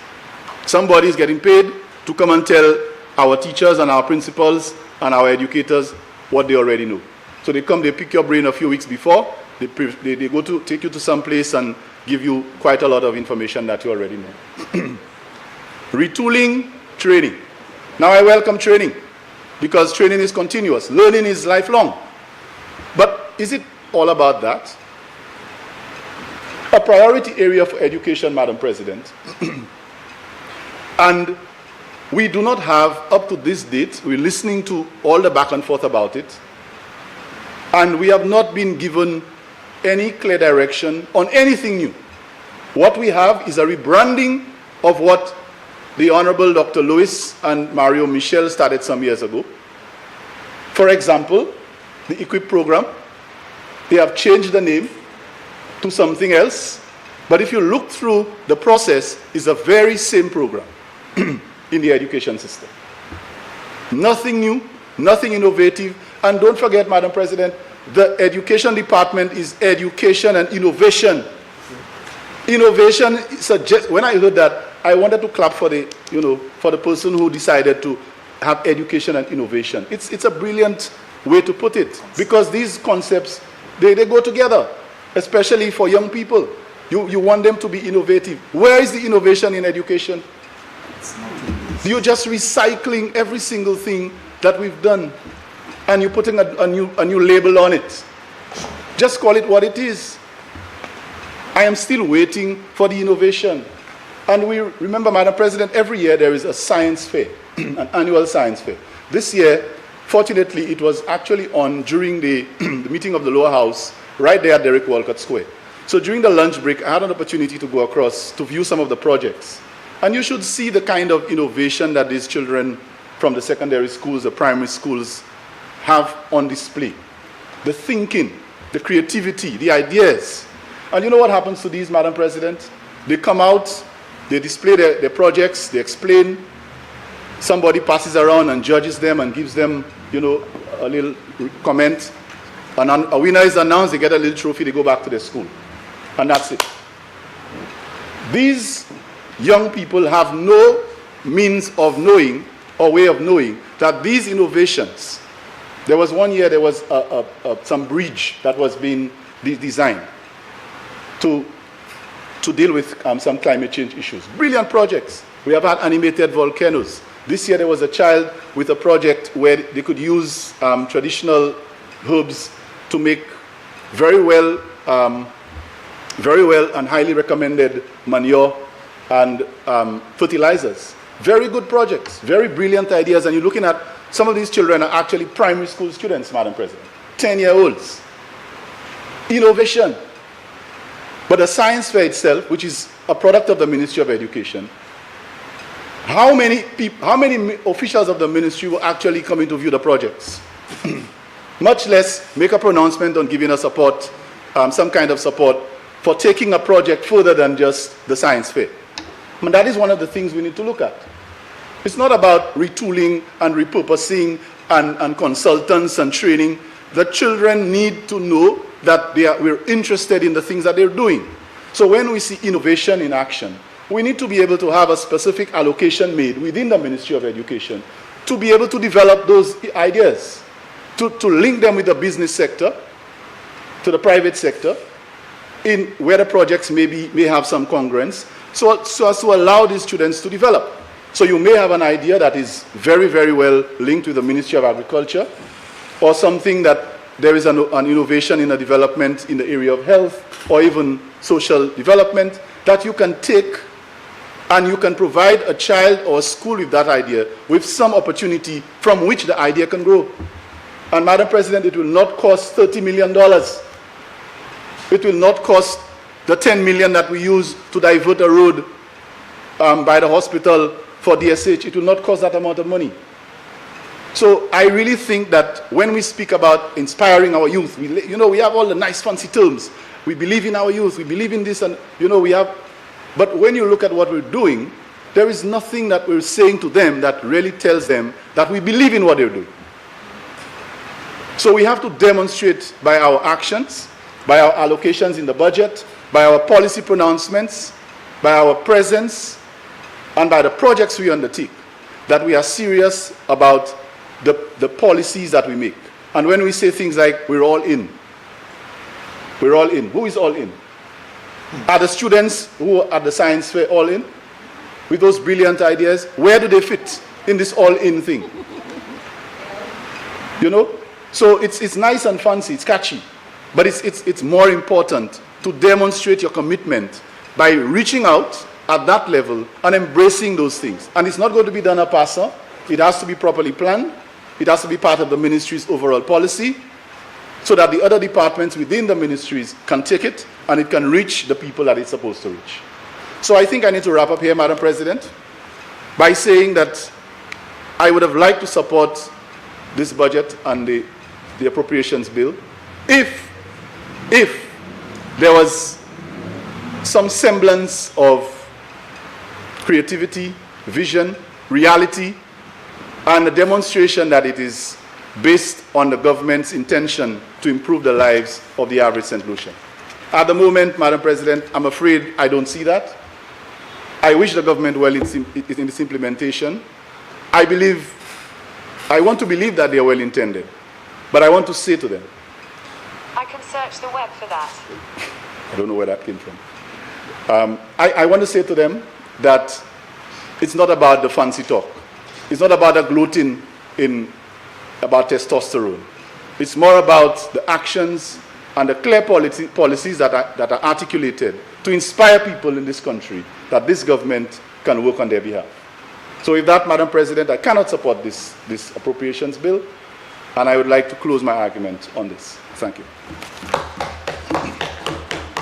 Somebody is getting paid to come and tell our teachers and our principals and our educators what they already know. So they come, they pick your brain a few weeks before, they go to take you to some place and give you quite a lot of information that you already know. Retooling, training. Now I welcome training because training is continuous. Learning is lifelong. But is it all about that? A priority area for education, Madam President, and we do not have, up to this date, we're listening to all the back and forth about it, and we have not been given any clear direction on anything new. What we have is a rebranding of what the Honorable Dr. Lewis and Mario Michel started some years ago. For example, the EQUIP program, they have changed the name to something else, but if you look through the process, it's a very same program in the education system. Nothing new, nothing innovative, and don't forget, Madam President, the education department is education and innovation. Innovation suggests, when I heard that, I wanted to clap for the, for the person who decided to have education and innovation. It's a brilliant way to put it, because these concepts, they go together, especially for young people. You want them to be innovative. Where is the innovation in education? You're just recycling every single thing that we've done, and you're putting a new label on it. Just call it what it is. I am still waiting for the innovation. And we remember, Madam President, every year there is a science fair, an annual science fair. This year, fortunately, it was actually on during the meeting of the lower house, right there at Derek Walcott Square. So during the lunch break, I had an opportunity to go across to view some of the projects. And you should see the kind of innovation that these children from the secondary schools, the primary schools, have on display. The thinking, the creativity, the ideas. And you know what happens to these, Madam President? They come out, they display their projects, they explain. somebody passes around and judges them and gives them, a little comment. And a winner is announced, they get a little trophy, they go back to their school. And that's it. These young people have no means of knowing or way of knowing that these innovations, there was one year there was some bridge that was being designed to deal with some climate change issues. Brilliant projects. We have had animated volcanoes. This year there was a child with a project where they could use traditional herbs to make very well and highly recommended manure and fertilizers. Very good projects, very brilliant ideas, and you're looking at some of these children are actually primary school students, Madam President, 10-year-olds. Innovation. But the science fair itself, which is a product of the Ministry of Education, how many officials of the ministry will actually come in to view the projects? Much less make a pronouncement on giving us support, some kind of support for taking a project further than just the science fair. And that is one of the things we need to look at. It's not about retooling and repurposing and consultants and training. The children need to know that we're interested in the things that they're doing. So when we see innovation in action, we need to be able to have a specific allocation made within the Ministry of Education to be able to develop those ideas, to link them with the business sector, to the private sector, in where the projects may have some congruence, so as to allow these students to develop. So you may have an idea that is very, very well linked with the Ministry of Agriculture, or something that there is an innovation in a development in the area of health, or even social development, that you can take and you can provide a child or a school with that idea, with some opportunity from which the idea can grow. And Madam President, it will not cost $30 million. It will not cost the 10 million that we use to divert a road by the hospital for DSH. It will not cost that amount of money. So I really think that when we speak about inspiring our youth, we have all the nice fancy terms. We believe in our youth, we believe in this, and but when you look at what we're doing, there is nothing that we're saying to them that really tells them that we believe in what they're doing. So we have to demonstrate by our actions, by our allocations in the budget, by our policy pronouncements, by our presence, and by the projects we undertake, that we are serious about the policies that we make. And when we say things like, we're all in, we're all in. Who is all in? Are the students who are at the science fair all in? With those brilliant ideas, where do they fit in this all-in thing? So it's nice and fancy, it's catchy, but it's more important to demonstrate your commitment by reaching out at that level and embracing those things. And it's not going to be done a passer. It has to be properly planned. It has to be part of the ministry's overall policy, so that the other departments within the ministries can take it and it can reach the people that it's supposed to reach. So I think I need to wrap up here, Madam President, by saying that I would have liked to support this budget and the appropriations bill if there was some semblance of creativity, vision, reality, and a demonstration that it is based on the government's intention to improve the lives of the average St. Lucian. At the moment, Madam President, I'm afraid I don't see that. I wish the government well in its implementation. I want to believe that they are well intended, but I want to say to them, I can search the web for that. I don't know where that came from. I want to say to them that it's not about the fancy talk. It's not about the gloating about testosterone. It's more about the actions and the clear policies that are articulated to inspire people in this country that this government can work on their behalf. So with that, Madam President, I cannot support this appropriations bill, and I would like to close my argument on this. Thank you.